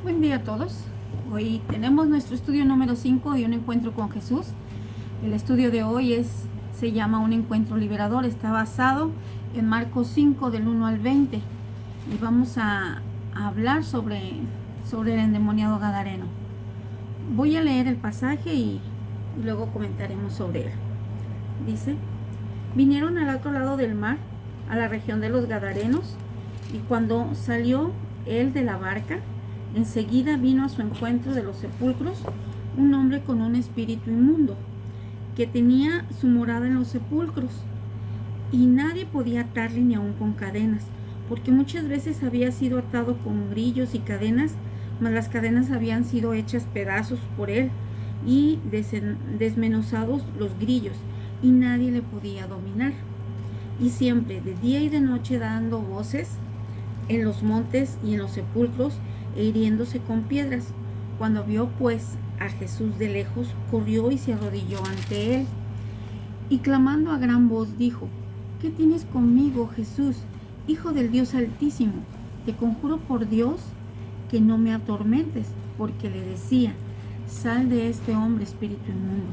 Buen día a todos. Hoy tenemos nuestro estudio número 5 de un encuentro con Jesús. El estudio de hoy se llama Un encuentro liberador. Está basado en Marcos 5 del 1 al 20. Y vamos a hablar sobre el endemoniado gadareno. Voy a leer el pasaje y luego comentaremos sobre él. Dice: vinieron al otro lado del mar, a la región de los Gadarenos, y cuando salió él de la barca, enseguida vino a su encuentro de los sepulcros un hombre con un espíritu inmundo, que tenía su morada en los sepulcros, y nadie podía atarle ni aun con cadenas, porque muchas veces había sido atado con grillos y cadenas, mas las cadenas habían sido hechas pedazos por él y desmenuzados los grillos, y nadie le podía dominar. Y siempre, de día y de noche, dando voces en los montes y en los sepulcros, e hiriéndose con piedras. Cuando vio pues a Jesús de lejos, corrió y se arrodilló ante él, y clamando a gran voz dijo: ¿qué tienes conmigo, Jesús, Hijo del Dios Altísimo? Te conjuro por Dios que no me atormentes. Porque le decía: sal de este hombre, espíritu inmundo.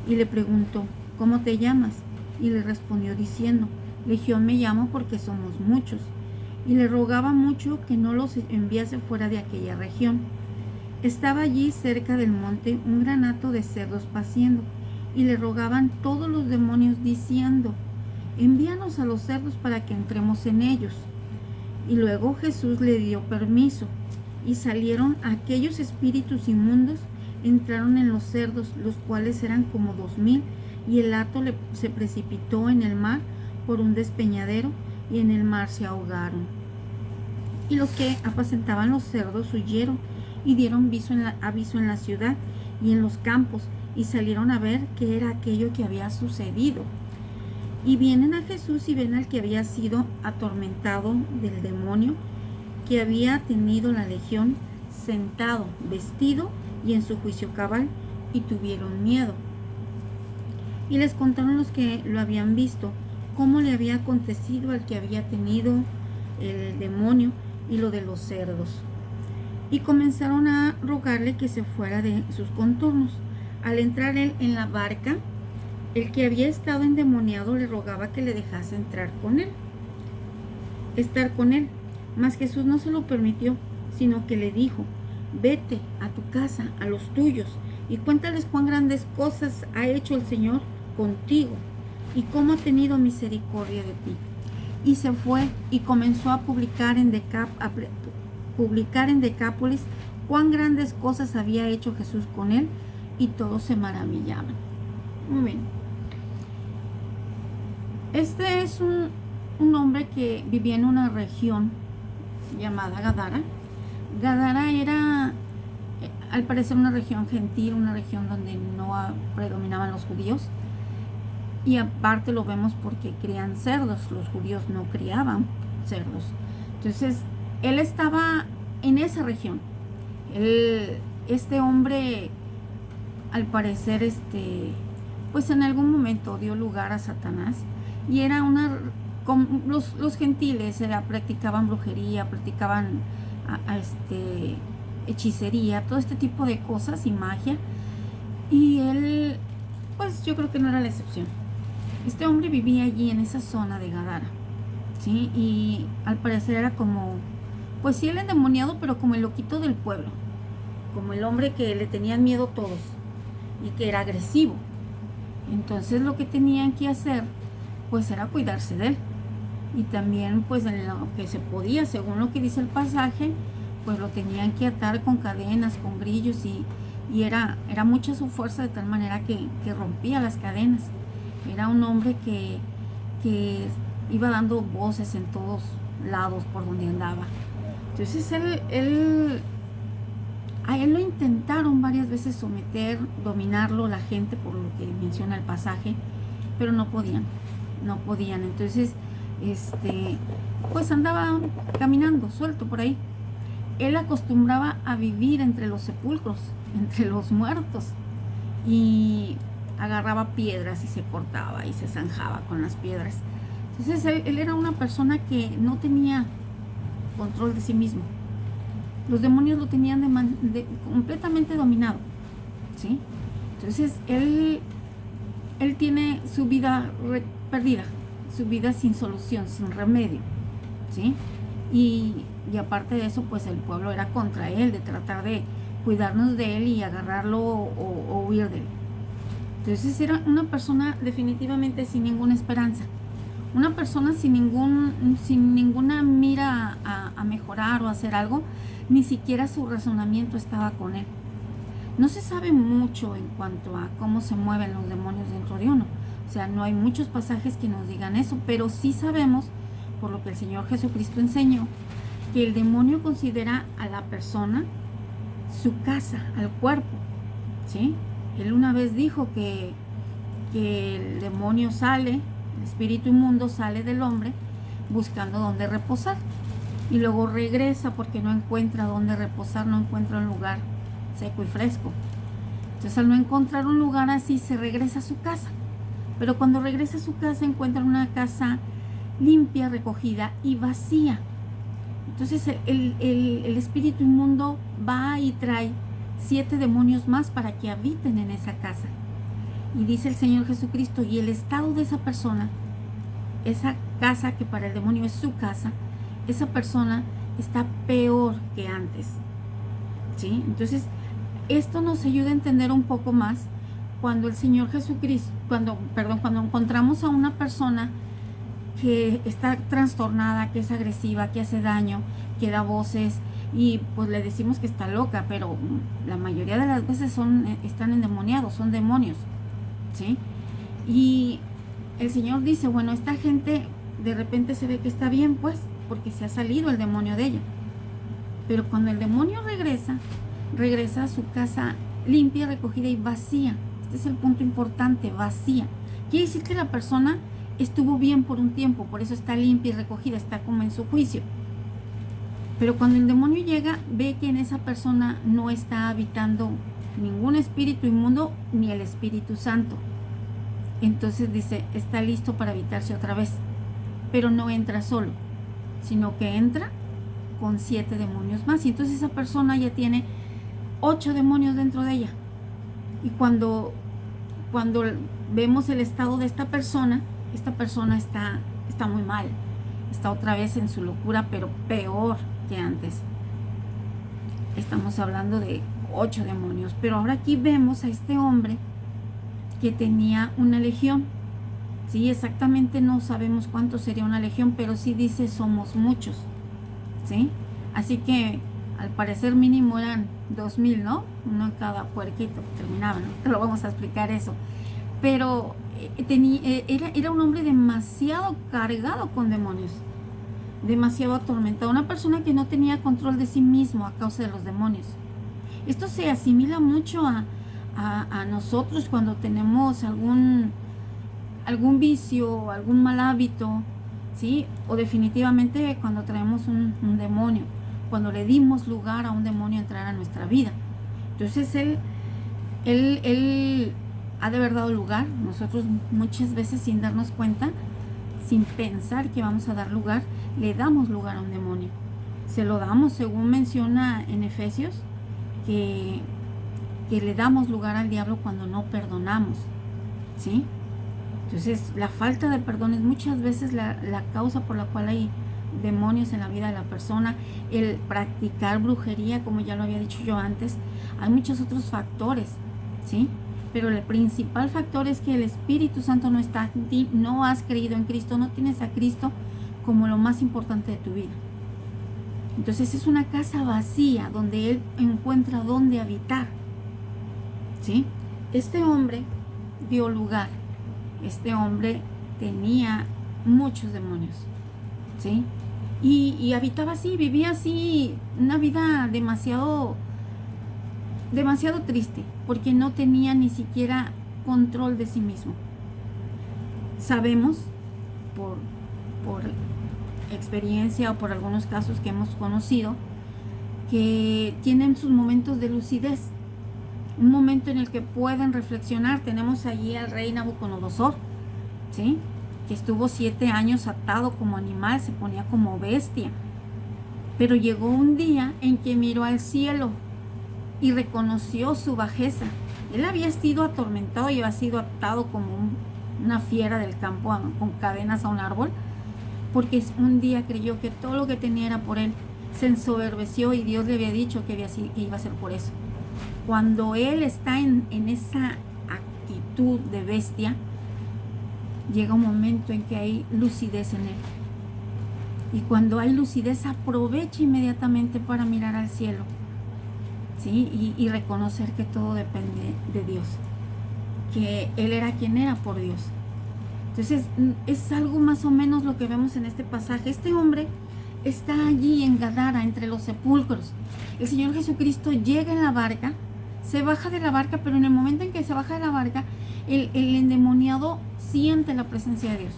Y le preguntó: ¿cómo te llamas? Y le respondió diciendo: Legión me llamo, porque somos muchos. Y le rogaba mucho que no los enviase fuera de aquella región. Estaba allí cerca del monte un gran hato de cerdos paciendo, y le rogaban todos los demonios diciendo: envíanos a los cerdos para que entremos en ellos. Y luego Jesús le dio permiso, y salieron aquellos espíritus inmundos, entraron en los cerdos, los cuales eran como 2000, y el hato se precipitó en el mar por un despeñadero, y en el mar se ahogaron. Y los que apacentaban los cerdos huyeron y dieron aviso en la ciudad y en los campos, y salieron a ver qué era aquello que había sucedido. Y vienen a Jesús y ven al que había sido atormentado del demonio, que había tenido la legión, sentado, vestido y en su juicio cabal, y tuvieron miedo. Y les contaron los que lo habían visto cómo le había acontecido al que había tenido el demonio y lo de los cerdos. Y comenzaron a rogarle que se fuera de sus contornos. Al entrar él en la barca, el que había estado endemoniado le rogaba que le dejase estar con él. Mas Jesús no se lo permitió, sino que le dijo: vete a tu casa, a los tuyos, y cuéntales cuán grandes cosas ha hecho el Señor contigo, y cómo ha tenido misericordia de ti. Y se fue y comenzó a publicar en Decápolis cuán grandes cosas había hecho Jesús con él, y todos se maravillaban. Muy bien. Este es un hombre que vivía en una región llamada Gadara. Gadara era, al parecer, una región gentil, una región donde no predominaban los judíos. Y aparte lo vemos porque crían cerdos. Los judíos no criaban cerdos. Entonces, él estaba en esa región. Este hombre, al parecer, pues en algún momento dio lugar a Satanás. Y era los gentiles practicaban brujería, practicaban hechicería, todo este tipo de cosas y magia. Y él, pues yo creo que no era la excepción. Este hombre vivía allí en esa zona de Gadara, ¿sí? Y al parecer era como, pues sí, el endemoniado, pero como el loquito del pueblo, como el hombre que le tenían miedo todos y que era agresivo. Entonces lo que tenían que hacer, pues, era cuidarse de él. Y también, pues, en lo que se podía, según lo que dice el pasaje, pues lo tenían que atar con cadenas, con grillos, y era mucha su fuerza, de tal manera que rompía las cadenas. Era un hombre que iba dando voces en todos lados por donde andaba. Entonces a él lo intentaron varias veces someter, dominarlo, la gente, por lo que menciona el pasaje, pero no podían. Entonces, pues andaba caminando suelto por ahí. Él acostumbraba a vivir entre los sepulcros, entre los muertos, y agarraba piedras y se cortaba y se zanjaba con las piedras. Entonces él era una persona que no tenía control de sí mismo. Los demonios lo tenían completamente dominado, ¿sí? Entonces él tiene su vida perdida, su vida sin solución, sin remedio, ¿sí? Y aparte de eso, pues el pueblo era contra él, de tratar de cuidarnos de él y agarrarlo o huir de él. Entonces era una persona definitivamente sin ninguna esperanza, una persona sin ninguna mira a mejorar o a hacer algo, ni siquiera su razonamiento estaba con él. No se sabe mucho en cuanto a cómo se mueven los demonios dentro de uno. O sea, no hay muchos pasajes que nos digan eso, pero sí sabemos, por lo que el Señor Jesucristo enseñó, que el demonio considera a la persona su casa, al cuerpo, ¿sí? Él una vez dijo que el demonio sale, el espíritu inmundo sale del hombre buscando dónde reposar y luego regresa porque no encuentra dónde reposar, no encuentra un lugar seco y fresco. Entonces al no encontrar un lugar así se regresa a su casa, pero cuando regresa a su casa encuentra una casa limpia, recogida y vacía. Entonces el espíritu inmundo va y trae 7 demonios más para que habiten en esa casa. Y dice el Señor Jesucristo, y el estado de esa persona, esa casa que para el demonio es su casa, esa persona está peor que antes, ¿sí? Entonces esto nos ayuda a entender un poco más cuando el Señor Jesucristo, cuando encontramos a una persona que está trastornada, que es agresiva, que hace daño, que da voces, y pues le decimos que está loca, pero la mayoría de las veces están endemoniados, son demonios, ¿sí? Y el Señor dice, bueno, esta gente de repente se ve que está bien, pues, porque se ha salido el demonio de ella. Pero cuando el demonio regresa a su casa limpia, recogida y vacía. Este es el punto importante, vacía. Quiere decir que la persona estuvo bien por un tiempo, por eso está limpia y recogida, está como en su juicio. Pero cuando el demonio llega, ve que en esa persona no está habitando ningún espíritu inmundo ni el Espíritu Santo. Entonces dice, está listo para habitarse otra vez. Pero no entra solo, sino que entra con 7 demonios más. Y entonces esa persona ya tiene 8 demonios dentro de ella. Y cuando vemos el estado de esta persona está muy mal. Está otra vez en su locura, pero peor que antes. Estamos hablando de 8 demonios. Pero ahora aquí vemos a este hombre que tenía una legión. Sí, exactamente no sabemos cuánto sería una legión, pero sí dice somos muchos. ¿Sí? Así que al parecer mínimo eran 2000, ¿no? Uno en cada puerquito que terminaba, ¿no? Te lo vamos a explicar eso. Pero era un hombre demasiado cargado con demonios, demasiado atormentado, una persona que no tenía control de sí mismo a causa de los demonios. Esto se asimila mucho a nosotros cuando tenemos algún vicio, algún mal hábito, ¿sí? O definitivamente cuando traemos un demonio, cuando le dimos lugar a un demonio entrar a nuestra vida. Entonces él ha de haber dado lugar, nosotros muchas veces sin darnos cuenta, sin pensar que vamos a dar lugar, le damos lugar a un demonio. Se lo damos, según menciona en Efesios, que le damos lugar al diablo cuando no perdonamos, ¿sí? Entonces la falta de perdón es muchas veces la causa por la cual hay demonios en la vida de la persona. El practicar brujería, como ya lo había dicho yo antes, hay muchos otros factores, ¿sí? Pero el principal factor es que el Espíritu Santo no está en ti, no has creído en Cristo, no tienes a Cristo como lo más importante de tu vida. Entonces es una casa vacía donde él encuentra dónde habitar, ¿sí? Este hombre dio lugar, este hombre tenía muchos demonios, ¿sí? Y habitaba así, vivía así, una vida demasiado triste, porque no tenía ni siquiera control de sí mismo. Sabemos por experiencia o por algunos casos que hemos conocido que tienen sus momentos de lucidez, un momento en el que pueden reflexionar. Tenemos allí al rey Nabucodonosor, ¿sí? Que estuvo 7 años atado como animal, se ponía como bestia, Pero llegó un día en que miró al cielo y reconoció su bajeza. Él había sido atormentado y había sido atado como una fiera del campo con cadenas a un árbol, porque un día creyó que todo lo que tenía era por él. Se ensoberbeció y Dios le había dicho que iba a ser por eso. Cuando él está en esa actitud de bestia, llega un momento en que hay lucidez en él. Y cuando hay lucidez, aprovecha inmediatamente para mirar al cielo, ¿sí? Y reconocer que todo depende de Dios, que él era quien era por Dios. Entonces, es algo más o menos lo que vemos en este pasaje. Este hombre está allí en Gadara, entre los sepulcros. El Señor Jesucristo llega en la barca, se baja de la barca, pero en el momento en que se baja de la barca, el endemoniado siente la presencia de Dios.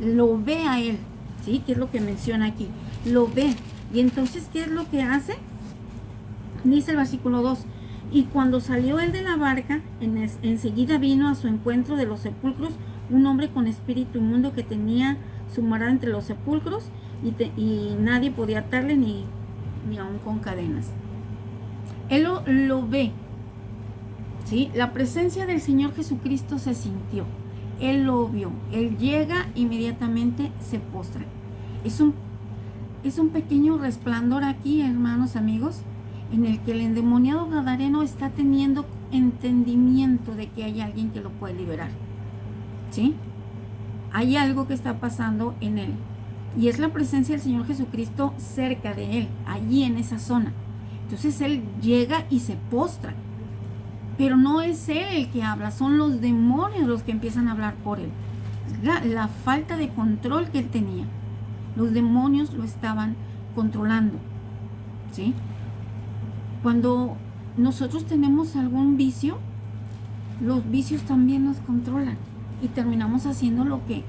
Lo ve a él, ¿sí? Que es lo que menciona aquí. Lo ve. Y entonces, ¿qué es lo que hace? Dice el versículo 2. Y cuando salió él de la barca, enseguida vino a su encuentro de los sepulcros un hombre con espíritu inmundo que tenía su morada entre los sepulcros y nadie podía atarle ni aún con cadenas. Él lo ve, ¿sí? La presencia del Señor Jesucristo se sintió. Él lo vio. Él llega, inmediatamente se postra. Es un pequeño resplandor aquí, hermanos, amigos, en el que el endemoniado gadareno está teniendo entendimiento de que hay alguien que lo puede liberar, ¿sí? Hay algo que está pasando en él. Y es la presencia del Señor Jesucristo cerca de él, allí en esa zona. Entonces él llega y se postra. Pero no es él el que habla, son los demonios los que empiezan a hablar por él. La falta de control que él tenía. Los demonios lo estaban controlando, ¿sí? Cuando nosotros tenemos algún vicio, los vicios también nos controlan y terminamos haciendo lo que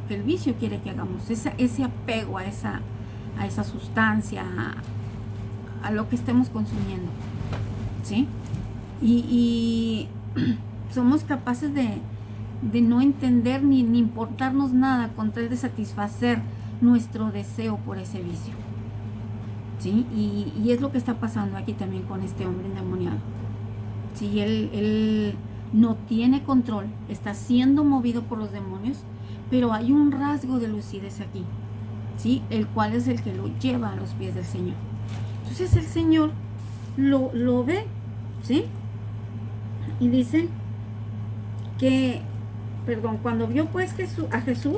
el vicio quiere que hagamos, ese apego a esa sustancia, a lo que estemos consumiendo, ¿sí? Y somos capaces de no entender ni importarnos nada con tal de satisfacer nuestro deseo por ese vicio, ¿sí? Y es lo que está pasando aquí también con este hombre endemoniado. Si él no tiene control, está siendo movido por los demonios, pero hay un rasgo de lucidez aquí, ¿sí? El cual es el que lo lleva a los pies del Señor. Entonces el Señor lo ve, ¿sí? Y dice que, cuando vio pues a Jesús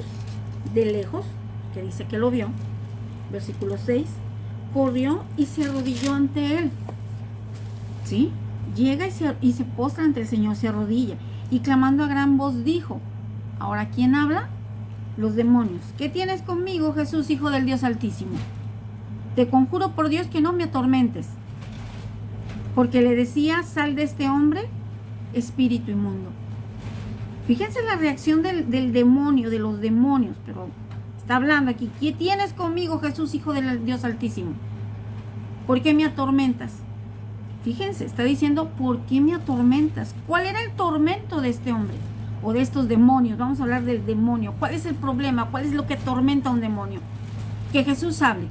de lejos, que dice que lo vio, versículo 6, corrió y se arrodilló ante él, ¿sí? Llega y se postra ante el Señor, se arrodilla y clamando a gran voz dijo, ¿ahora quién habla? Los demonios. ¿Qué tienes conmigo, Jesús, Hijo del Dios Altísimo? Te conjuro por Dios que no me atormentes. Porque le decía, sal de este hombre, espíritu inmundo. Fíjense la reacción del demonio, de los demonios, pero está hablando aquí. ¿Qué tienes conmigo, Jesús, Hijo del Dios Altísimo? ¿Por qué me atormentas? Fíjense, está diciendo, ¿por qué me atormentas? ¿Cuál era el tormento de este hombre? O de estos demonios. Vamos a hablar del demonio. ¿Cuál es el problema? ¿Cuál es lo que atormenta a un demonio? Que Jesús hable.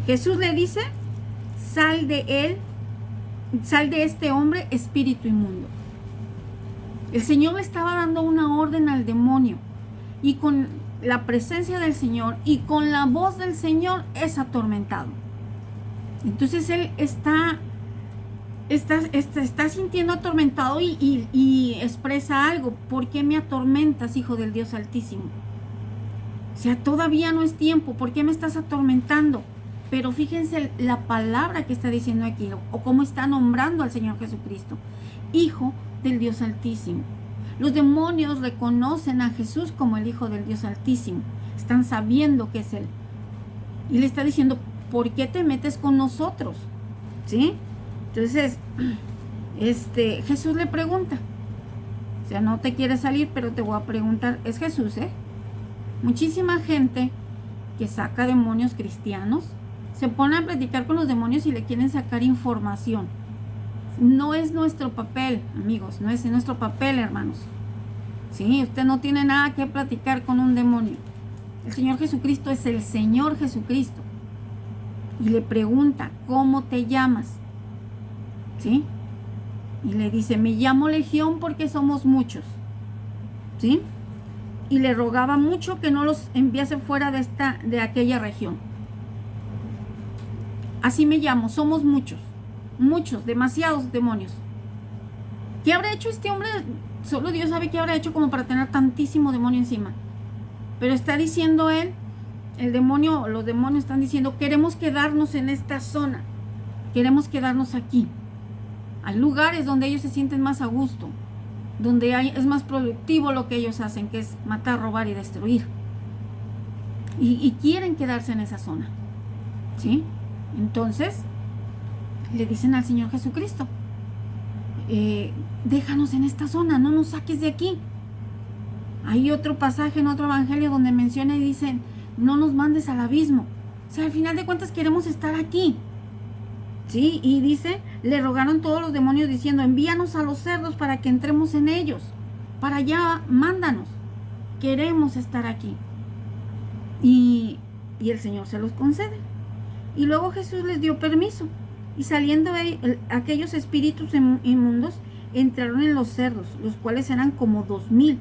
Jesús le dice, sal de él, sal de este hombre, espíritu inmundo. El Señor le estaba dando una orden al demonio. Y con la presencia del Señor y con la voz del Señor es atormentado. Entonces él está sintiendo atormentado y expresa algo. ¿Por qué me atormentas, Hijo del Dios Altísimo? O sea, todavía no es tiempo. ¿Por qué me estás atormentando? Pero fíjense la palabra que está diciendo aquí, o cómo está nombrando al Señor Jesucristo. Hijo del Dios Altísimo. Los demonios reconocen a Jesús como el Hijo del Dios Altísimo. Están sabiendo que es Él. Y le está diciendo, ¿por qué te metes con nosotros? ¿Sí? Entonces, Jesús le pregunta. O sea, no te quieres salir, pero te voy a preguntar. Es Jesús, ¿eh? Muchísima gente que saca demonios cristianos se pone a platicar con los demonios y le quieren sacar información. No es nuestro papel, amigos, no es nuestro papel, hermanos. Sí, usted no tiene nada que platicar con un demonio. El Señor Jesucristo es el Señor Jesucristo. y le pregunta, ¿cómo te llamas? ¿Sí? Y le dice, me llamo Legión porque somos muchos. ¿Sí? Y le rogaba mucho que no los enviase fuera de aquella región. Así me llamo, somos muchos, demasiados demonios. ¿Qué habrá hecho este hombre? Solo Dios sabe qué habrá hecho como para tener tantísimo demonio encima. Pero está diciendo él, los demonios están diciendo, queremos quedarnos en esta zona, queremos quedarnos aquí. Hay lugares donde ellos se sienten más a gusto, donde es más productivo lo que ellos hacen, que es matar, robar y destruir. Y quieren quedarse en esa zona. ¿Sí? Entonces, le dicen al Señor Jesucristo, déjanos en esta zona, no nos saques de aquí. Hay otro pasaje en otro evangelio donde menciona y dice, no nos mandes al abismo. O sea, al final de cuentas queremos estar aquí. ¿Sí? Y dice, le rogaron todos los demonios diciendo, envíanos a los cerdos para que entremos en ellos. Para allá, mándanos. Queremos estar aquí. Y el Señor se los concede. Y luego Jesús les dio permiso. Y saliendo aquellos espíritus inmundos, entraron en los cerdos, los cuales eran como 2000.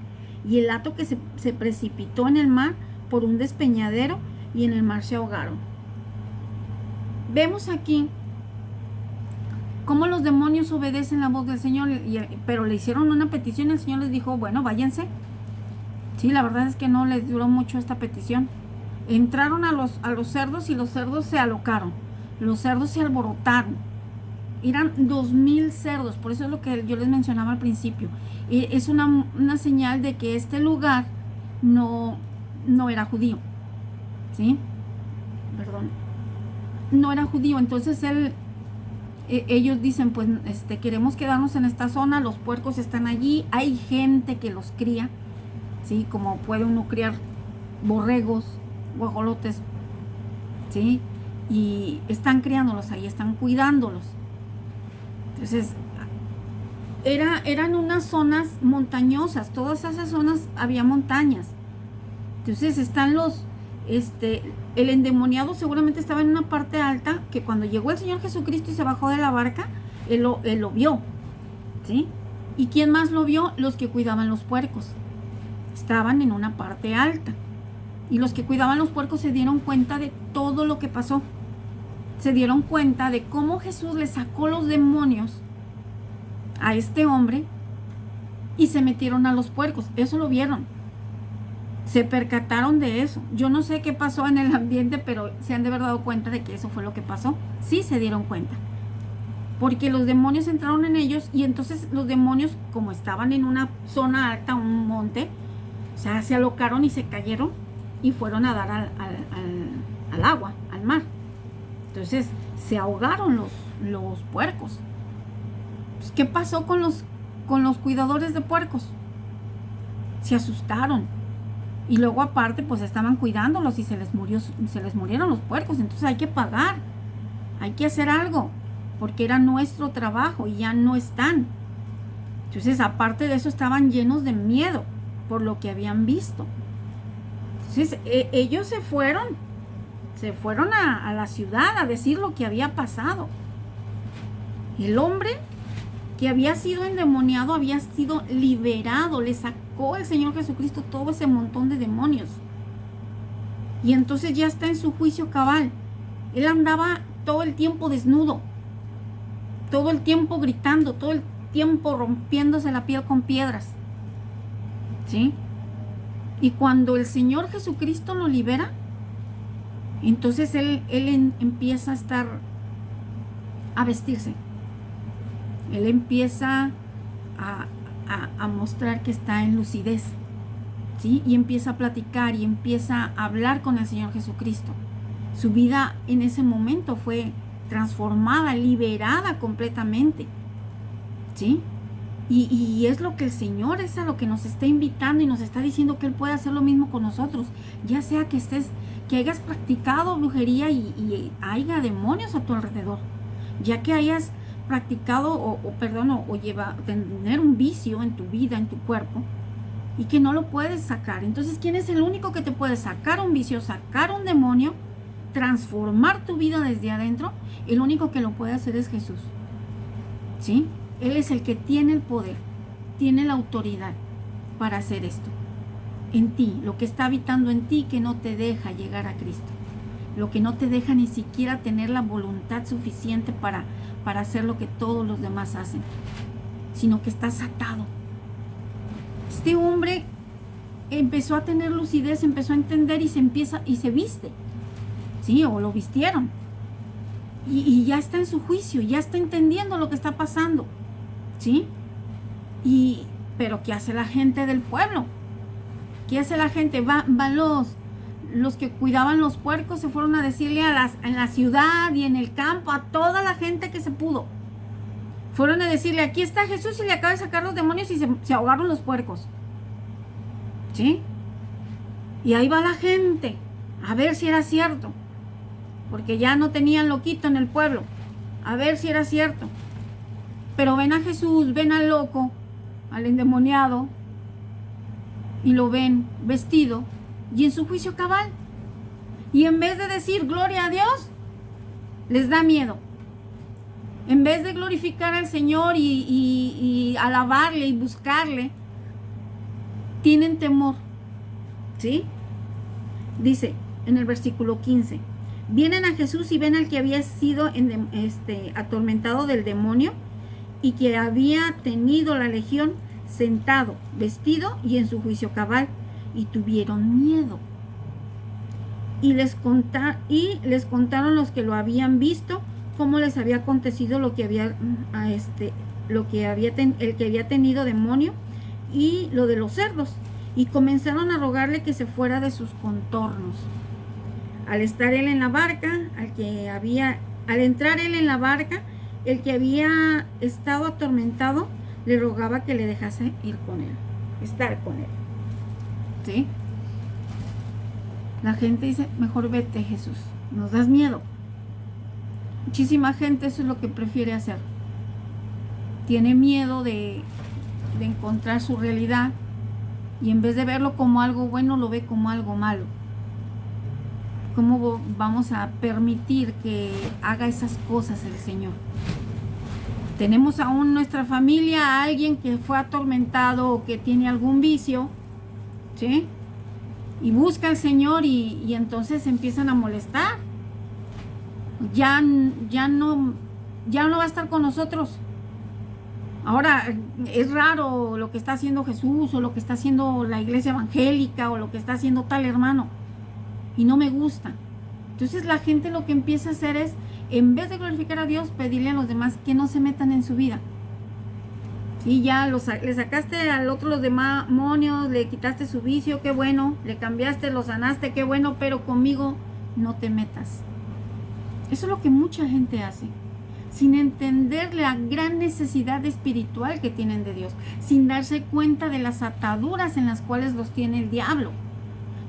Y el hato que se precipitó en el mar por un despeñadero, y en el mar se ahogaron. Vemos aquí cómo los demonios obedecen la voz del Señor, pero le hicieron una petición y el Señor les dijo, bueno, váyanse. Sí, la verdad es que no les duró mucho esta petición. Entraron a los cerdos y los cerdos se alocaron. Los cerdos se alborotaron. Eran 2000 cerdos, por eso es lo que yo les mencionaba al principio. Es una señal de que este lugar no era judío. ¿Sí? Perdón. No era judío, entonces ellos dicen, pues queremos quedarnos en esta zona, los puercos están allí, hay gente que los cría, ¿sí? Como puede uno criar borregos, guajolotes, ¿sí? Y están criándolos ahí, están cuidándolos. Entonces, eran unas zonas montañosas, todas esas zonas había montañas. Entonces están el endemoniado seguramente estaba en una parte alta, que cuando llegó el Señor Jesucristo y se bajó de la barca, él lo vio, ¿sí? ¿Y quién más lo vio? Los que cuidaban los puercos. Estaban en una parte alta. Y los que cuidaban los puercos se dieron cuenta de todo lo que pasó. Se dieron cuenta de cómo Jesús le sacó los demonios a este hombre y se metieron a los puercos. Eso lo vieron. Se percataron de eso. Yo no sé qué pasó en el ambiente, pero se han de haber dado cuenta de que eso fue lo que pasó. Sí se dieron cuenta. Porque los demonios entraron en ellos y entonces los demonios, como estaban en una zona alta, un monte, o sea, se alocaron y se cayeron y fueron a dar al agua, al mar. Entonces se ahogaron los puercos. Pues, ¿qué pasó con los cuidadores de puercos? Se asustaron. Y luego aparte pues estaban cuidándolos y se les murieron los puercos. Entonces hay que pagar, hay que hacer algo, porque era nuestro trabajo y ya no están. Entonces aparte de eso estaban llenos de miedo por lo que habían visto. Entonces ellos se fueron a la ciudad a decir lo que había pasado. El hombre que había sido endemoniado había sido liberado, le sacó el Señor Jesucristo todo ese montón de demonios. Y entonces ya está en su juicio cabal. Él andaba todo el tiempo desnudo, todo el tiempo gritando, todo el tiempo rompiéndose la piel con piedras. ¿Sí? Y cuando el Señor Jesucristo lo libera, entonces él empieza a vestirse. Él empieza a mostrar que está en lucidez, ¿sí? Y empieza a platicar y empieza a hablar con el Señor Jesucristo. Su vida en ese momento fue transformada, liberada completamente, ¿sí? Y es lo que el Señor, es a lo que nos está invitando y nos está diciendo que Él puede hacer lo mismo con nosotros. Ya sea que hayas practicado brujería y haya demonios a tu alrededor, ya que hayas practicado tener un vicio en tu vida, en tu cuerpo, y que no lo puedes sacar. Entonces, ¿quién es el único que te puede sacar un vicio, sacar un demonio? transformar tu vida desde adentro, el único que lo puede hacer es Jesús. ¿Sí? Él es el que tiene el poder, tiene la autoridad para hacer esto. En ti, lo que está habitando en ti que no te deja llegar a Cristo. Lo que no te deja ni siquiera tener la voluntad suficiente para hacer lo que todos los demás hacen. Sino que estás atado. Este hombre empezó a tener lucidez, empezó a entender y se viste. ¿Sí? O lo vistieron. Y ya está en su juicio, ya está entendiendo lo que está pasando. ¿Sí? Pero ¿qué hace la gente del pueblo? ¿Qué hace la gente? Van los que cuidaban los puercos, se fueron a decirle en la ciudad y en el campo, a toda la gente que se pudo. Fueron a decirle, aquí está Jesús y le acaba de sacar los demonios y se ahogaron los puercos. ¿Sí? Y ahí va la gente, a ver si era cierto. Porque ya no tenían loquito en el pueblo. A ver si era cierto. Pero ven a Jesús, ven al loco, al endemoniado, y lo ven vestido y en su juicio cabal. Y en vez de decir gloria a Dios, les da miedo. En vez de glorificar al Señor y alabarle y buscarle, tienen temor. ¿Sí? Dice en el versículo 15, vienen a Jesús y ven al que había sido atormentado del demonio y que había tenido la legión, sentado, vestido y en su juicio cabal, y tuvieron miedo. Y les contaron los que lo habían visto cómo les había acontecido el que había tenido demonio y lo de los cerdos, y comenzaron a rogarle que se fuera de sus contornos. Al estar él en la barca, al entrar él en la barca, el que había estado atormentado le rogaba que le dejase ir con él, estar con él. ¿Sí? La gente dice, mejor vete, Jesús, nos das miedo. Muchísima gente eso es lo que prefiere hacer. Tiene miedo de encontrar su realidad y en vez de verlo como algo bueno, lo ve como algo malo. ¿Cómo vamos a permitir que haga esas cosas el Señor? Tenemos aún en nuestra familia a alguien que fue atormentado o que tiene algún vicio, ¿sí? Y busca al Señor y entonces empiezan a molestar. Ya no va a estar con nosotros. Ahora es raro lo que está haciendo Jesús o lo que está haciendo la iglesia evangélica o lo que está haciendo tal hermano. Y no me gusta. Entonces la gente lo que empieza a hacer es, en vez de glorificar a Dios, pedirle a los demás que no se metan en su vida. Sí, ya le sacaste al otro los demonios, le quitaste su vicio, qué bueno, le cambiaste, lo sanaste, qué bueno, pero conmigo no te metas. Eso es lo que mucha gente hace, sin entender la gran necesidad espiritual que tienen de Dios, sin darse cuenta de las ataduras en las cuales los tiene el diablo.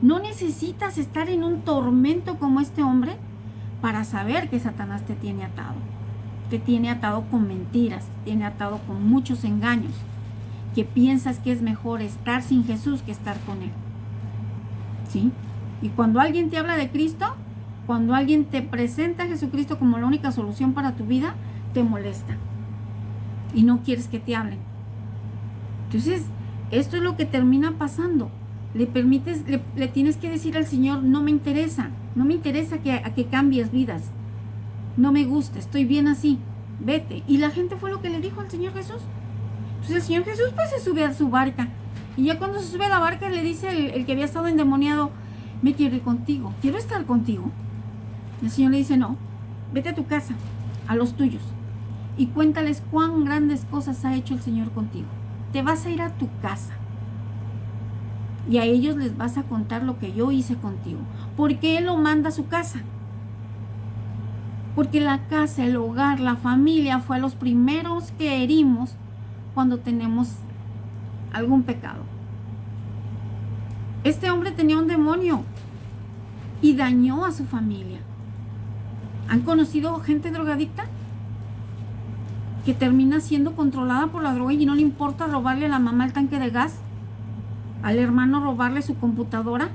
No necesitas estar en un tormento como este hombre para saber que Satanás te tiene atado. Te tiene atado con mentiras, te tiene atado con muchos engaños, que piensas que es mejor estar sin Jesús que estar con Él. ¿Sí? Y cuando alguien te habla de Cristo, cuando alguien te presenta a Jesucristo como la única solución para tu vida, te molesta. Y no quieres que te hablen. Entonces, esto es lo que termina pasando. Le tienes que decir al Señor, no me interesa que cambies vidas. No me gusta, estoy bien así, vete. Y la gente fue lo que le dijo al Señor Jesús. Entonces el Señor Jesús pues se sube a su barca. Y ya cuando se sube a la barca le dice el que había estado endemoniado, me quiero ir contigo, quiero estar contigo. El Señor le dice, no, vete a tu casa, a los tuyos, y cuéntales cuán grandes cosas ha hecho el Señor contigo. Te vas a ir a tu casa. Y a ellos les vas a contar lo que yo hice contigo. Porque Él lo manda a su casa. Porque la casa, el hogar, la familia fue a los primeros que herimos cuando tenemos algún pecado. Este hombre tenía un demonio y dañó a su familia. ¿Han conocido gente drogadicta? Que termina siendo controlada por la droga y no le importa robarle a la mamá el tanque de gas, al hermano robarle su computadora,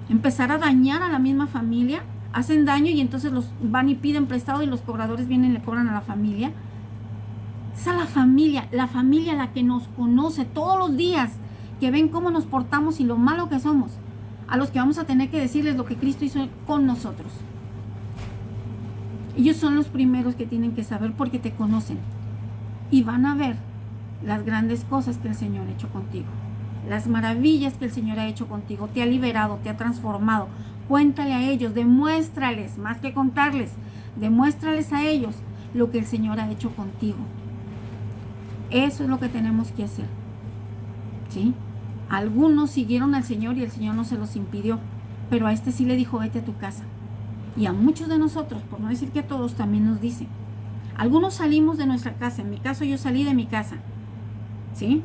empezar a dañar a la misma familia, hacen daño y entonces los van y piden prestado y los cobradores vienen y le cobran a la familia. Es a la familia la que nos conoce todos los días, que ven cómo nos portamos y lo malo que somos, a los que vamos a tener que decirles lo que Cristo hizo con nosotros. Ellos son los primeros que tienen que saber porque te conocen y van a ver las grandes cosas que el Señor ha hecho contigo, las maravillas que el Señor ha hecho contigo, te ha liberado, te ha transformado. Cuéntale a ellos, demuéstrales, más que contarles, demuéstrales a ellos lo que el Señor ha hecho contigo. Eso es lo que tenemos que hacer, ¿sí? Algunos siguieron al Señor y el Señor no se los impidió, pero a este sí le dijo, vete a tu casa. Y a muchos de nosotros, por no decir que a todos, también nos dice. Algunos salimos de nuestra casa, en mi caso yo salí de mi casa, ¿sí?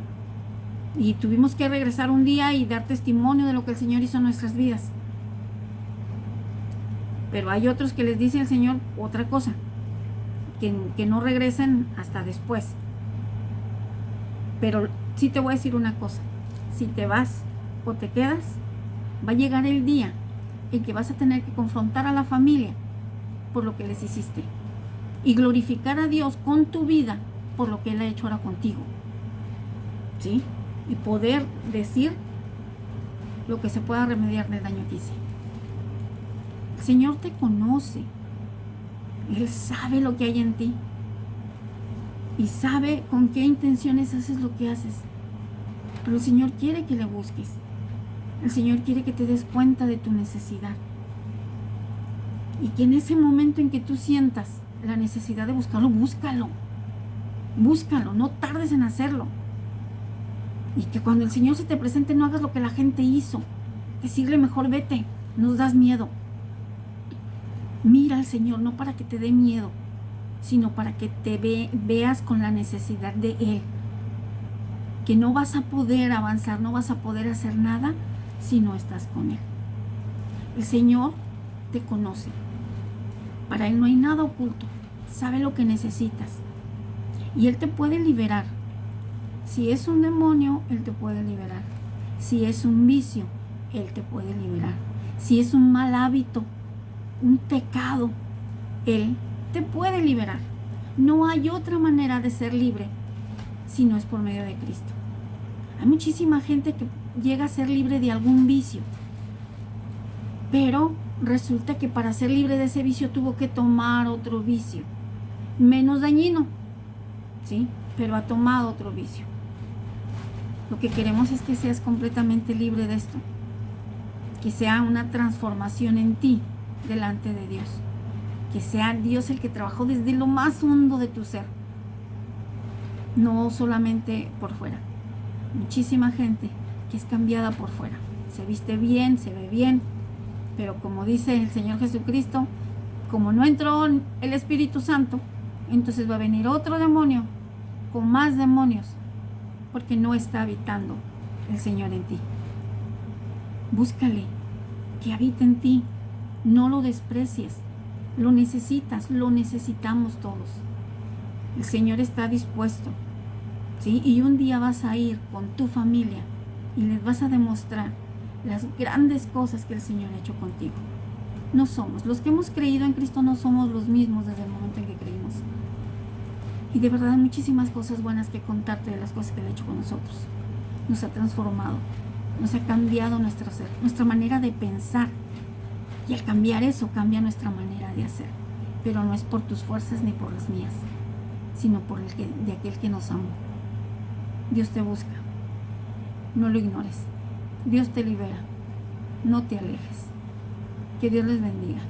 Y tuvimos que regresar un día y dar testimonio de lo que el Señor hizo en nuestras vidas. Pero hay otros que les dice el Señor otra cosa, que no regresen hasta después. Pero sí te voy a decir una cosa, si te vas o te quedas, va a llegar el día en que vas a tener que confrontar a la familia por lo que les hiciste y glorificar a Dios con tu vida por lo que Él ha hecho ahora contigo, ¿sí? Y poder decir lo que se pueda remediar del daño que hice. El Señor te conoce, Él sabe lo que hay en ti y sabe con qué intenciones haces lo que haces, pero el Señor quiere que le busques. El Señor quiere que te des cuenta de tu necesidad y que en ese momento en que tú sientas la necesidad de buscarlo, búscalo, no tardes en hacerlo. Y que cuando el Señor se te presente no hagas lo que la gente hizo, decirle mejor vete, nos das miedo. Mira al Señor no para que te dé miedo, sino para que te veas con la necesidad de Él, que no vas a poder avanzar, no vas a poder hacer nada si no estás con Él. El Señor te conoce, para Él no hay nada oculto, sabe lo que necesitas y Él te puede liberar. Si es un demonio, Él te puede liberar. Si es un vicio, Él te puede liberar. Si es un mal hábito, un pecado, Él te puede liberar. No hay otra manera de ser libre si no es por medio de Cristo. Hay muchísima gente que llega a ser libre de algún vicio, pero resulta que para ser libre de ese vicio tuvo que tomar otro vicio menos dañino, ¿sí? Pero ha tomado otro vicio. Lo que queremos es que seas completamente libre de esto, que sea una transformación en ti delante de Dios, que sea Dios el que trabajó desde lo más hondo de tu ser, no solamente por fuera. Muchísima gente que es cambiada por fuera, se viste bien, se ve bien, pero como dice el Señor Jesucristo, como no entró el Espíritu Santo, entonces va a venir otro demonio con más demonios, porque no está habitando el Señor en ti. Búscale, que habite en ti, no lo desprecies, lo necesitas, lo necesitamos todos. El Señor está dispuesto, ¿sí? Y un día vas a ir con tu familia y les vas a demostrar las grandes cosas que el Señor ha hecho contigo. No somos, los que hemos creído en Cristo no somos los mismos desde el momento en que creímos. Y de verdad hay muchísimas cosas buenas que contarte de las cosas que Él ha hecho con nosotros. Nos ha transformado, nos ha cambiado nuestro ser, nuestra manera de pensar. Y al cambiar eso, cambia nuestra manera de hacer. Pero no es por tus fuerzas ni por las mías, sino por de aquel que nos amó. Dios te busca, no lo ignores. Dios te libera, no te alejes. Que Dios les bendiga.